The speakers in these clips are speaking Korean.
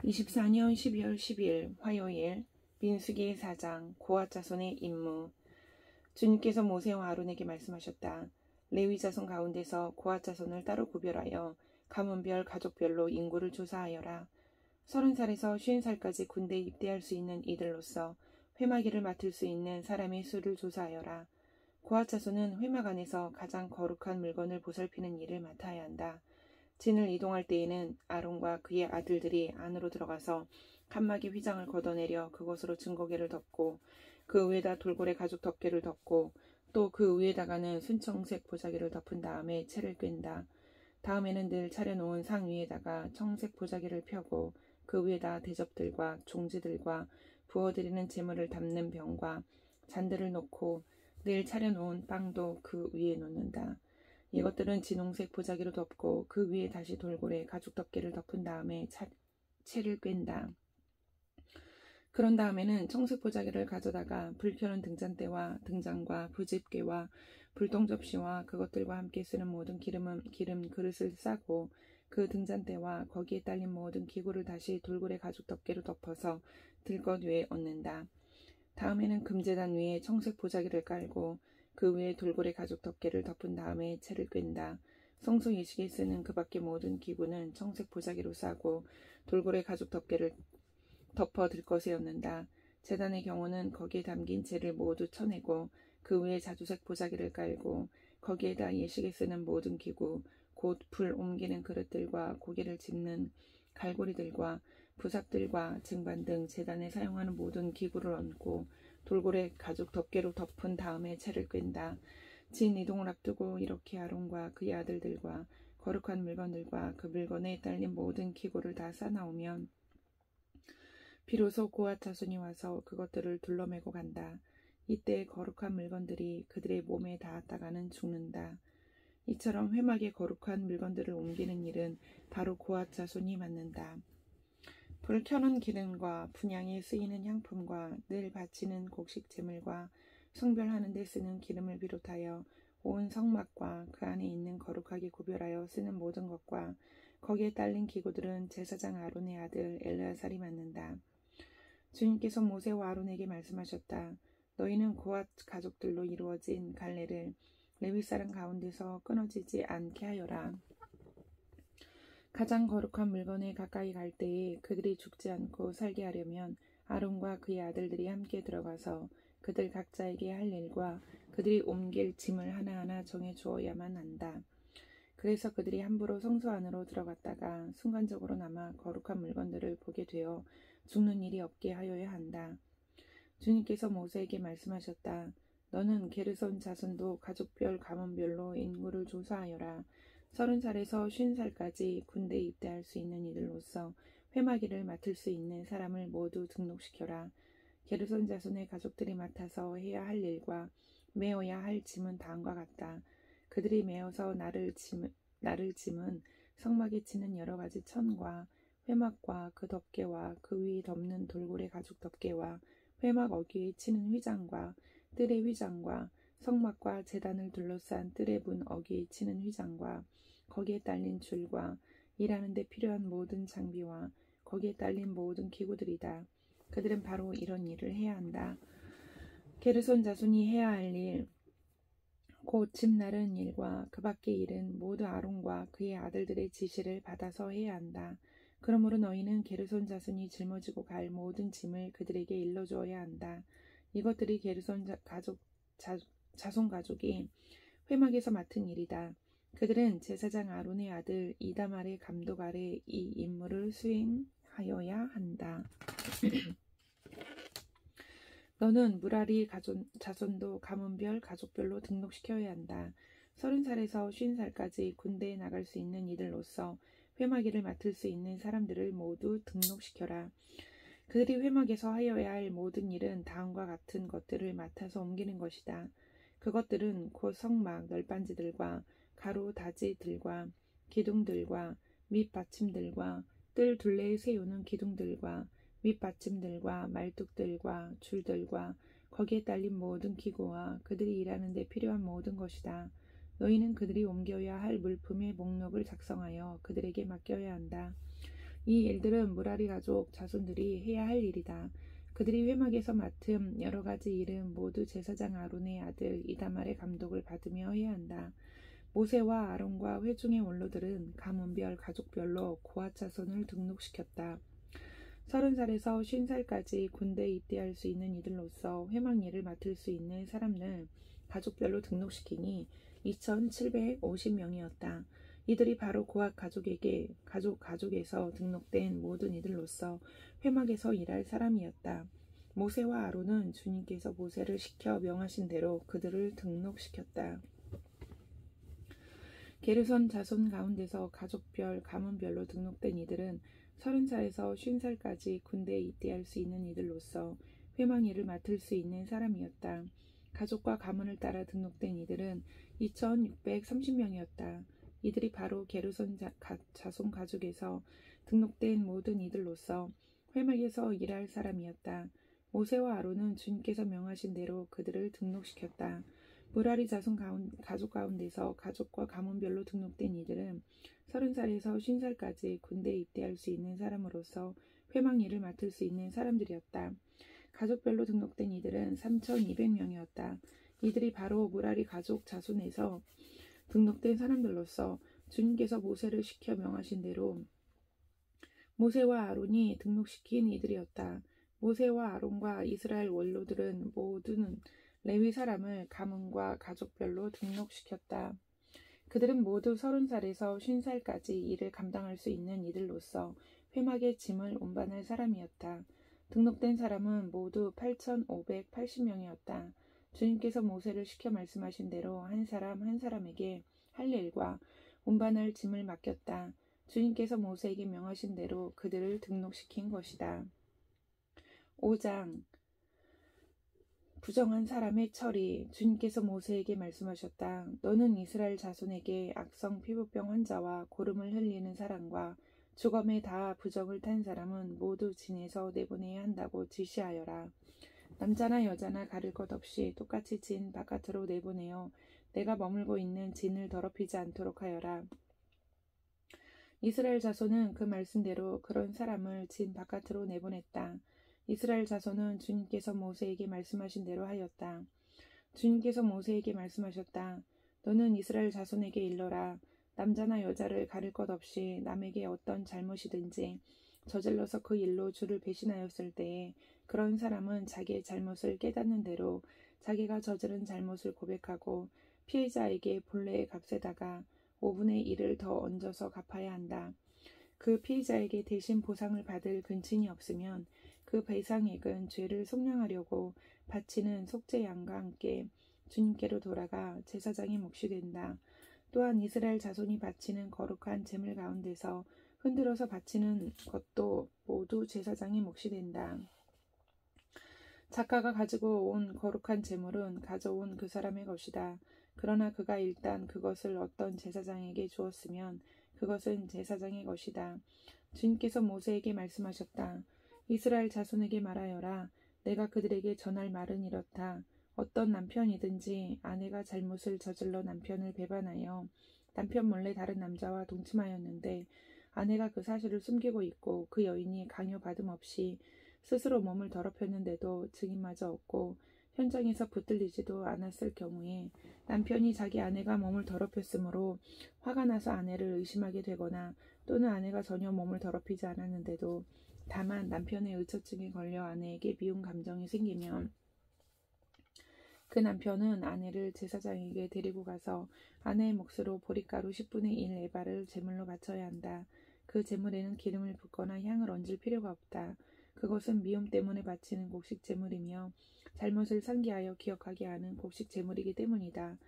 24년 12월 10일 화요일 민수기 4장 고핫 자손의 임무. 주님께서 모세와 아론에게 말씀하셨다. 레위 자손 가운데서 고핫 자손을 따로 구별하여 가문별 가족별로 인구를 조사하여라. 30살에서 50살까지 군대에 입대할 수 있는 이들로서 회마기를 맡을 수 있는 사람의 수를 조사하여라. 고핫 자손은 회막 안에서 가장 거룩한 물건을 보살피는 일을 맡아야 한다. 진을 이동할 때에는 아론과 그의 아들들이 안으로 들어가서 칸막이 휘장을 걷어내려 그것으로 증거궤를 덮고 그 위에다 돌고래 가죽 덮개를 덮고 또 그 위에다가는 순청색 보자기를 덮은 다음에 채를 꿰다. 다음에는 늘 차려놓은 상 위에다가 청색 보자기를 펴고 그 위에다 대접들과 종지들과 부어드리는 제물을 담는 병과 잔들을 놓고 늘 차려놓은 빵도 그 위에 놓는다. 이것들은 진홍색 보자기로 덮고 그 위에 다시 돌고래 가죽 덮개를 덮은 다음에 채를 꿰다. 그런 다음에는 청색 보자기를 가져다가 불 켜는 등잔대와 등잔과 부집개와 불똥 접시와 그것들과 함께 쓰는 모든 기름 그릇을 싸고 그 등잔대와 거기에 딸린 모든 기구를 다시 돌고래 가죽 덮개로 덮어서 들것 위에 얹는다. 다음에는 금제단 위에 청색 보자기를 깔고 그 위에 돌고래 가죽 덮개를 덮은 다음에 채를 꿰다. 성소 예식에 쓰는 그 밖의 모든 기구는 청색 보자기로 싸고 돌고래 가죽 덮개를 덮어 들것에 얹는다. 제단의 경우는 거기에 담긴 채를 모두 쳐내고 그 위에 자주색 보자기를 깔고 거기에다 예식에 쓰는 모든 기구 곧 불 옮기는 그릇들과 고기를 집는 갈고리들과 부삽들과 쟁반 등 제단에 사용하는 모든 기구를 얹고 돌고래 가죽 덮개로 덮은 다음에 채를 꿰다. 진 이동을 앞두고 이렇게 아론과 그의 아들들과 거룩한 물건들과 그 물건에 딸린 모든 기구를 다 싸나오면 비로소 고핫 자손이 와서 그것들을 둘러매고 간다. 이때 거룩한 물건들이 그들의 몸에 닿았다가는 죽는다. 이처럼 회막의 거룩한 물건들을 옮기는 일은 바로 고핫 자손이 맡는다. 불 켜는 기름과 분향에 쓰이는 향품과 늘 바치는 곡식 제물과 성별하는 데 쓰는 기름을 비롯하여 온 성막과 그 안에 있는 거룩하게 구별하여 쓰는 모든 것과 거기에 딸린 기구들은 제사장 아론의 아들 엘르아살이 맡는다. 주님께서 모세와 아론에게 말씀하셨다. 너희는 고핫 가족들로 이루어진 갈래를 레위 사람 가운데서 끊어지지 않게 하여라. 가장 거룩한 물건에 가까이 갈 때에 그들이 죽지 않고 살게 하려면 아론과 그의 아들들이 함께 들어가서 그들 각자에게 할 일과 그들이 옮길 짐을 하나하나 정해 주어야만 한다. 그래서 그들이 함부로 성소 안으로 들어갔다가 순간적으로나마 거룩한 물건들을 보게 되어 죽는 일이 없게 하여야 한다. 주님께서 모세에게 말씀하셨다. 너는 게르손 자손도 가족별 가문별로 인구를 조사하여라. 30살에서 50살까지 군대에 입대할 수 있는 이들로서 회마기를 맡을 수 있는 사람을 모두 등록시켜라. 게르손 자손의 가족들이 맡아서 해야 할 일과 메어야 할 짐은 다음과 같다. 그들이 메어서 나를 짐은 성막에 치는 여러 가지 천과 회막과 그 덮개와 그 위 덮는 돌고래 가죽 덮개와 회막 어귀에 치는 휘장과 뜰의 휘장과 성막과 제단을 둘러싼 뜰의 문 어귀에 치는 휘장과 거기에 딸린 줄과 일하는 데 필요한 모든 장비와 거기에 딸린 모든 기구들이다. 그들은 바로 이런 일을 해야 한다. 게르손 자손이 해야 할 일, 곧 집 나르는 일과 그 밖의 일은 모두 아론과 그의 아들들의 지시를 받아서 해야 한다. 그러므로 너희는 게르손 자손이 짊어지고 갈 모든 짐을 그들에게 일러주어야 한다. 이것들이 게르손 자손 가족이 회막에서 맡은 일이다. 그들은 제사장 아론의 아들 이다말의 감독 아래 이 임무를 수행하여야 한다. 너는 무라리 자손도 가문별 가족별로 등록시켜야 한다. 30살에서 50살까지 군대에 나갈 수 있는 이들로서 회마기를 맡을 수 있는 사람들을 모두 등록시켜라. 그들이 회막에서 하여야 할 모든 일은 다음과 같은 것들을 맡아서 옮기는 것이다. 그것들은 곧 성막 널빤지들과 가로 다지들과 기둥들과 밑받침들과 뜰 둘레에 세우는 기둥들과 밑받침들과 말뚝들과 줄들과 거기에 딸린 모든 기구와 그들이 일하는 데 필요한 모든 것이다. 너희는 그들이 옮겨야 할 물품의 목록을 작성하여 그들에게 맡겨야 한다. 이 일들은 무라리 가족 자손들이 해야 할 일이다. 그들이 회막에서 맡은 여러 가지 일은 모두 제사장 아론의 아들 이다말의 감독을 받으며 해야 한다. 모세와 아론과 회중의 원로들은 가문별 가족별로 고앗 자손을 등록시켰다. 30살에서 50살까지 군대에 입대할 수 있는 이들로서 회막 일을 맡을 수 있는 사람을 가족별로 등록시키니 2,750명이었다. 이들이 바로 고앗 가족에서 등록된 모든 이들로서 회막에서 일할 사람이었다. 모세와 아론은 주님께서 모세를 시켜 명하신 대로 그들을 등록시켰다. 게르손 자손 가운데서 가족별, 가문별로 등록된 이들은 30살에서 50살까지 군대에 입대할 수 있는 이들로서 회막 일을 맡을 수 있는 사람이었다. 가족과 가문을 따라 등록된 이들은 2,630명이었다. 이들이 바로 게르손 자손 가족에서 등록된 모든 이들로서 회막에서 일할 사람이었다. 모세와 아론은 주님께서 명하신 대로 그들을 등록시켰다. 무라리 자손 가족 가운데서 가족과 가문별로 등록된 이들은 30살에서 50살까지 군대에 입대할 수 있는 사람으로서 회막 일을 맡을 수 있는 사람들이었다. 가족별로 등록된 이들은 3,200명이었다. 이들이 바로 무라리 가족 자손에서 등록된 사람들로서 주님께서 모세를 시켜 명하신 대로 모세와 아론이 등록시킨 이들이었다. 모세와 아론과 이스라엘 원로들은 모두는 레위 사람을 가문과 가족별로 등록시켰다. 그들은 모두 30살에서 50살까지 일을 감당할 수 있는 이들로서 회막의 짐을 운반할 사람이었다. 등록된 사람은 모두 8,580명이었다. 주님께서 모세를 시켜 말씀하신 대로 한 사람 한 사람에게 할 일과 운반할 짐을 맡겼다. 주님께서 모세에게 명하신 대로 그들을 등록시킨 것이다. 5장 부정한 사람의 처리. 주님께서 모세에게 말씀하셨다. 너는 이스라엘 자손에게 악성 피부병 환자와 고름을 흘리는 사람과 주검에 다 부정을 탄 사람은 모두 진에서 내보내야 한다고 지시하여라. 남자나 여자나 가릴 것 없이 똑같이 진 바깥으로 내보내어 내가 머물고 있는 진을 더럽히지 않도록 하여라. 이스라엘 자손은 그 말씀대로 그런 사람을 진 바깥으로 내보냈다. 이스라엘 자손은 주님께서 모세에게 말씀하신 대로 하였다. 주님께서 모세에게 말씀하셨다. 너는 이스라엘 자손에게 일러라. 남자나 여자를 가릴 것 없이 남에게 어떤 잘못이든지 저질러서 그 일로 주를 배신하였을 때에 그런 사람은 자기의 잘못을 깨닫는 대로 자기가 저지른 잘못을 고백하고 피해자에게 본래의 값에다가 5분의 1을 더 얹어서 갚아야 한다. 그 피해자에게 대신 보상을 받을 근친이 없으면 그 배상액은 죄를 속량하려고 바치는 속죄 양과 함께 주님께로 돌아가 제사장의 몫이 된다. 또한 이스라엘 자손이 바치는 거룩한 제물 가운데서 흔들어서 바치는 것도 모두 제사장의 몫이 된다. 작가가 가지고 온 거룩한 제물은 가져온 그 사람의 것이다. 그러나 그가 일단 그것을 어떤 제사장에게 주었으면 그것은 제사장의 것이다. 주님께서 모세에게 말씀하셨다. 이스라엘 자손에게 말하여라. 내가 그들에게 전할 말은 이렇다. 어떤 남편이든지 아내가 잘못을 저질러 남편을 배반하여 남편 몰래 다른 남자와 동침하였는데 아내가 그 사실을 숨기고 있고 그 여인이 강요받음 없이 스스로 몸을 더럽혔는데도 증인마저 없고 현장에서 붙들리지도 않았을 경우에 남편이 자기 아내가 몸을 더럽혔으므로 화가 나서 아내를 의심하게 되거나 또는 아내가 전혀 몸을 더럽히지 않았는데도 다만 남편의 의처증에 걸려 아내에게 미운 감정이 생기면 그 남편은 아내를 제사장에게 데리고 가서 아내의 몫으로 보리가루 10분의 1 에바를 제물로 바쳐야 한다. 그 제물에는 기름을 붓거나 향을 얹을 필요가 없다. 그것은 미움 때문에 바치는 곡식 제물이며 잘못을 상기하여 기억하게 하는 곡식 제물이기 때문이다.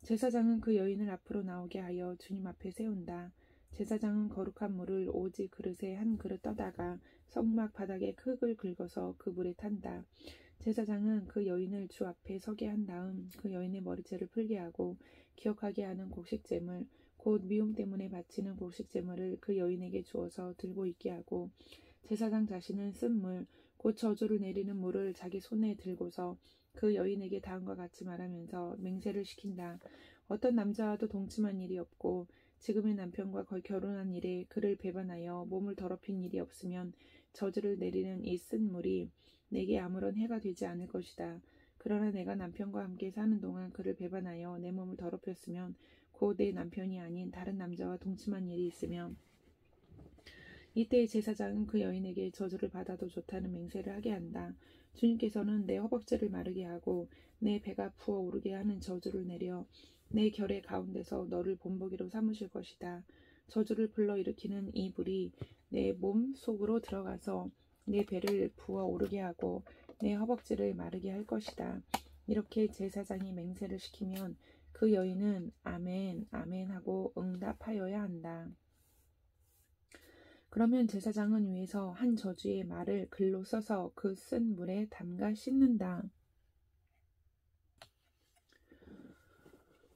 제사장은 그 여인을 앞으로 나오게 하여 주님 앞에 세운다. 제사장은 거룩한 물을 오지 그릇에 한 그릇 떠다가 성막 바닥에 흙을 긁어서 그 물에 탄다. 제사장은 그 여인을 주 앞에 서게 한 다음 그 여인의 머리채를 풀게 하고 기억하게 하는 곡식제물 곧 미움 때문에 바치는 곡식제물을 그 여인에게 주어서 들고 있게 하고 제사장 자신은 쓴 물 곧 저주를 내리는 물을 자기 손에 들고서 그 여인에게 다음과 같이 말하면서 맹세를 시킨다. 어떤 남자와도 동침한 일이 없고 지금의 남편과 결혼한 이래 그를 배반하여 몸을 더럽힌 일이 없으면 저주를 내리는 이 쓴 물이 내게 아무런 해가 되지 않을 것이다. 그러나 내가 남편과 함께 사는 동안 그를 배반하여 내 몸을 더럽혔으면 곧 내 남편이 아닌 다른 남자와 동침한 일이 있으면 이때 제사장은 그 여인에게 저주를 받아도 좋다는 맹세를 하게 한다. 주님께서는 내 허벅지를 마르게 하고 내 배가 부어오르게 하는 저주를 내려 내 결의 가운데서 너를 본보기로 삼으실 것이다. 저주를 불러일으키는 이 불이 내 몸 속으로 들어가서 내 배를 부어오르게 하고 내 허벅지를 마르게 할 것이다. 이렇게 제사장이 맹세를 시키면 그 여인은 아멘, 아멘 하고 응답하여야 한다. 그러면 제사장은 위에서 한 저주의 말을 글로 써서 그 쓴 물에 담가 씻는다.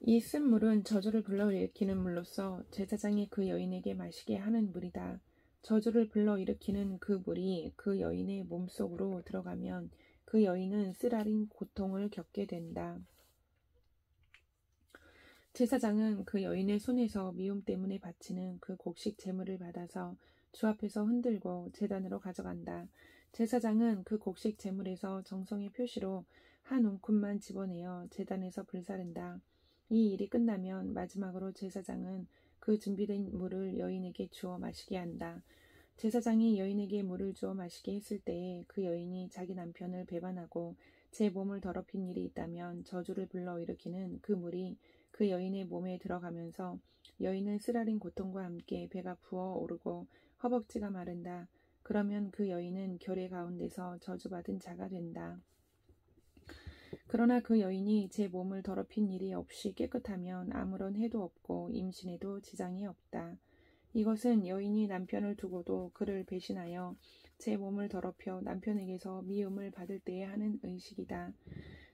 이 쓴 물은 저주를 불러일으키는 물로서 제사장이 그 여인에게 마시게 하는 물이다. 저주를 불러일으키는 그 물이 그 여인의 몸속으로 들어가면 그 여인은 쓰라린 고통을 겪게 된다. 제사장은 그 여인의 손에서 미움 때문에 바치는 그 곡식 제물을 받아서 주 앞에서 흔들고 제단으로 가져간다. 제사장은 그 곡식 제물에서 정성의 표시로 한 움큼만 집어내어 제단에서 불사른다. 이 일이 끝나면 마지막으로 제사장은 그 준비된 물을 여인에게 주어 마시게 한다. 제사장이 여인에게 물을 주어 마시게 했을 때에 그 여인이 자기 남편을 배반하고 제 몸을 더럽힌 일이 있다면 저주를 불러일으키는 그 물이 그 여인의 몸에 들어가면서 여인은 쓰라린 고통과 함께 배가 부어오르고 허벅지가 마른다. 그러면 그 여인은 결의 가운데서 저주받은 자가 된다. 그러나 그 여인이 제 몸을 더럽힌 일이 없이 깨끗하면 아무런 해도 없고 임신에도 지장이 없다. 이것은 여인이 남편을 두고도 그를 배신하여 제 몸을 더럽혀 남편에게서 미움을 받을 때에 하는 의식이다.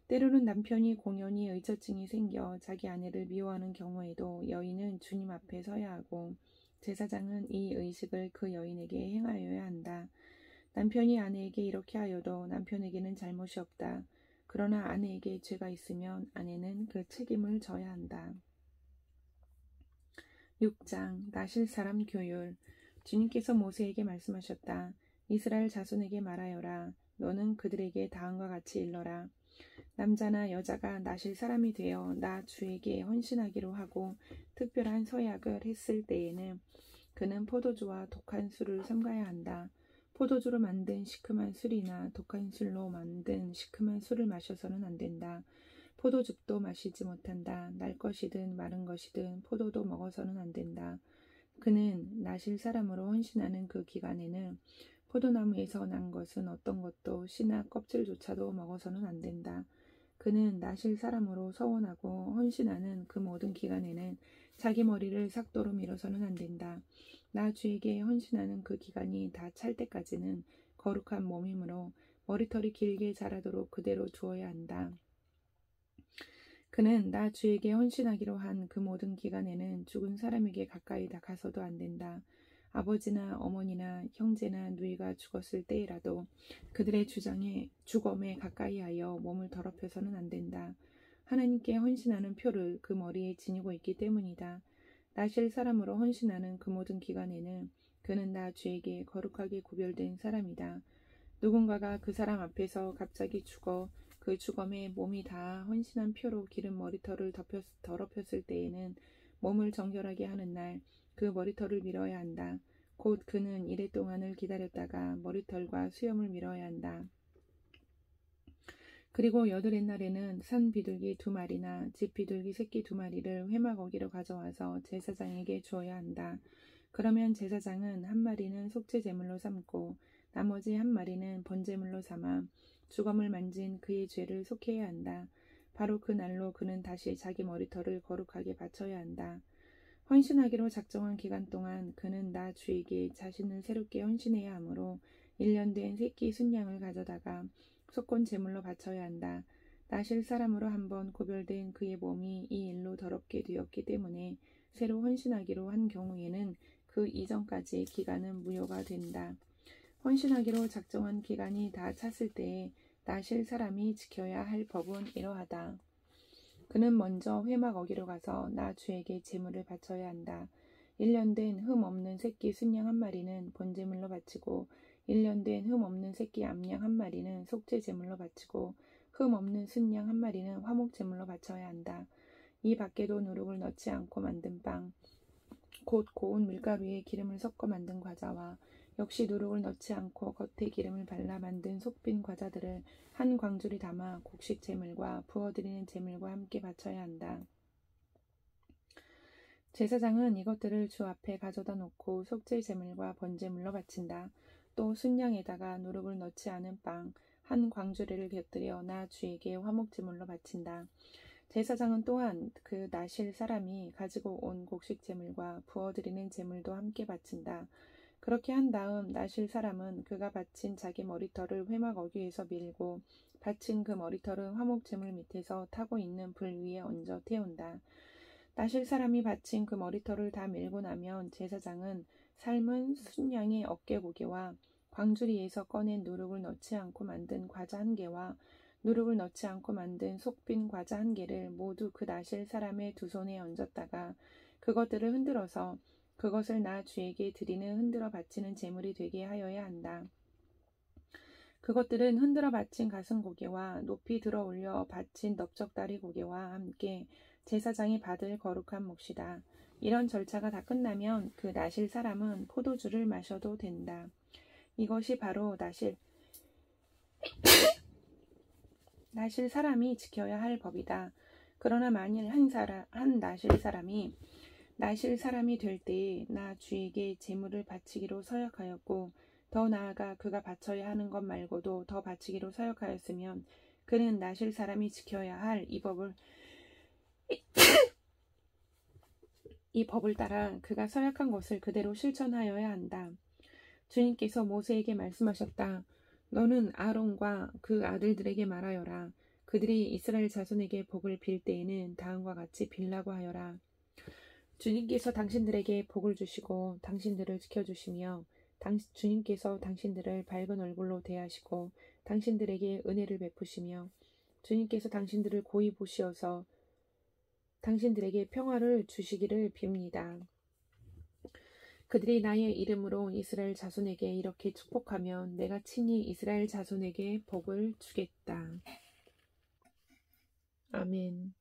때로는 남편이 공연히 의처증이 생겨 자기 아내를 미워하는 경우에도 여인은 주님 앞에 서야 하고 제사장은 이 의식을 그 여인에게 행하여야 한다. 남편이 아내에게 이렇게 하여도 남편에게는 잘못이 없다. 그러나 아내에게 죄가 있으면 아내는 그 책임을 져야 한다. 6장 나실 사람 교율. 주님께서 모세에게 말씀하셨다. 이스라엘 자손에게 말하여라. 너는 그들에게 다음과 같이 일러라. 남자나 여자가 나실 사람이 되어 나 주에게 헌신하기로 하고 특별한 서약을 했을 때에는 그는 포도주와 독한 술을 삼가야 한다. 포도주로 만든 시큼한 술이나 독한 술로 만든 시큼한 술을 마셔서는 안 된다. 포도즙도 마시지 못한다. 날 것이든 마른 것이든 포도도 먹어서는 안 된다. 그는 나실 사람으로 헌신하는 그 기간에는 포도나무에서 난 것은 어떤 것도 씨나 껍질조차도 먹어서는 안 된다. 그는 나실 사람으로 서원하고 헌신하는 그 모든 기간에는 자기 머리를 삭도로 밀어서는 안 된다. 나 주에게 헌신하는 그 기간이 다 찰 때까지는 거룩한 몸이므로 머리털이 길게 자라도록 그대로 두어야 한다. 그는 나 주에게 헌신하기로 한 그 모든 기간에는 죽은 사람에게 가까이 가서도 안 된다. 아버지나 어머니나 형제나 누이가 죽었을 때라도 그들의 주검에 가까이 하여 몸을 더럽혀서는 안 된다. 하나님께 헌신하는 표를 그 머리에 지니고 있기 때문이다. 나실 사람으로 헌신하는 그 모든 기간에는 그는 나 주에게 거룩하게 구별된 사람이다. 누군가가 그 사람 앞에서 갑자기 죽어 그 주검에 몸이 다 헌신한 표로 기른 머리털을 더럽혔을 때에는 몸을 정결하게 하는 날 그 머리털을 밀어야 한다. 곧 그는 이래 동안을 기다렸다가 머리털과 수염을 밀어야 한다. 그리고 여드렛 날에는 산 비둘기 2마리나 집 비둘기 새끼 2마리를 회막어기로 가져와서 제사장에게 주어야 한다. 그러면 제사장은 1마리는 속죄 제물로 삼고 나머지 1마리는 번제물로 삼아 주검을 만진 그의 죄를 속해야 한다. 바로 그 날로 그는 다시 자기 머리털을 거룩하게 바쳐야 한다. 헌신하기로 작정한 기간 동안 그는 나 주에게 자신을 새롭게 헌신해야 하므로 1년 된 새끼 순양을 가져다가 속건 제물로 바쳐야 한다. 나실 사람으로 한번 구별된 그의 몸이 이 일로 더럽게 되었기 때문에 새로 헌신하기로 한 경우에는 그 이전까지의 기간은 무효가 된다. 헌신하기로 작정한 기간이 다 찼을 때에 나실 사람이 지켜야 할 법은 이러하다. 그는 먼저 회막 어기로 가서 나 주에게 제물을 바쳐야 한다. 1년 된 흠 없는 새끼 순양 한 마리는 번제물로 바치고 1년 된 흠 없는 새끼 암양 한 마리는 속죄 제물로 바치고 흠 없는 순양 한 마리는 화목 제물로 바쳐야 한다. 이 밖에도 누룩을 넣지 않고 만든 빵, 곧 고운 밀가루에 기름을 섞어 만든 과자와 역시 누룩을 넣지 않고 겉에 기름을 발라 만든 속빈 과자들을 한 광주리 담아 곡식 제물과 부어드리는 제물과 함께 바쳐야 한다. 제사장은 이것들을 주 앞에 가져다 놓고 속죄 제물과 번제물로 바친다. 또 순양에다가 누룩을 넣지 않은 빵 한 광주리를 곁들여 나 주에게 화목 제물로 바친다. 제사장은 또한 그 나실 사람이 가지고 온 곡식 제물과 부어드리는 제물도 함께 바친다. 그렇게 한 다음 나실 사람은 그가 바친 자기 머리털을 회막 어귀에서 밀고 바친 그 머리털은 화목 제물 밑에서 타고 있는 불 위에 얹어 태운다. 나실 사람이 바친 그 머리털을 다 밀고 나면 제사장은 삶은 순양의 어깨고기와 광주리에서 꺼낸 누룩을 넣지 않고 만든 과자 한 개와 누룩을 넣지 않고 만든 속빈 과자 한 개를 모두 그 나실 사람의 두 손에 얹었다가 그것들을 흔들어서 그것을 나 주에게 드리는 흔들어 바치는 제물이 되게 하여야 한다. 그것들은 흔들어 바친 가슴고기와 높이 들어 올려 바친 넓적다리 고기와 함께 제사장이 받을 거룩한 몫이다. 이런 절차가 다 끝나면 그 나실 사람은 포도주를 마셔도 된다. 이것이 바로 나실 사람이 지켜야 할 법이다. 그러나 만일 한 나실 사람이 될 때에 나 주에게 제물을 바치기로 서약하였고 더 나아가 그가 바쳐야 하는 것 말고도 더 바치기로 서약하였으면 그는 나실 사람이 지켜야 할 이 법을 따라 그가 서약한 것을 그대로 실천하여야 한다. 주님께서 모세에게 말씀하셨다. 너는 아론과 그 아들들에게 말하여라. 그들이 이스라엘 자손에게 복을 빌 때에는 다음과 같이 빌라고 하여라. 주님께서 당신들에게 복을 주시고 당신들을 지켜주시며 주님께서 당신들을 밝은 얼굴로 대하시고 당신들에게 은혜를 베푸시며 주님께서 당신들을 고이 보시어서 당신들에게 평화를 주시기를 빕니다. 그들이 나의 이름으로 이스라엘 자손에게 이렇게 축복하면 내가 친히 이스라엘 자손에게 복을 주겠다. 아멘.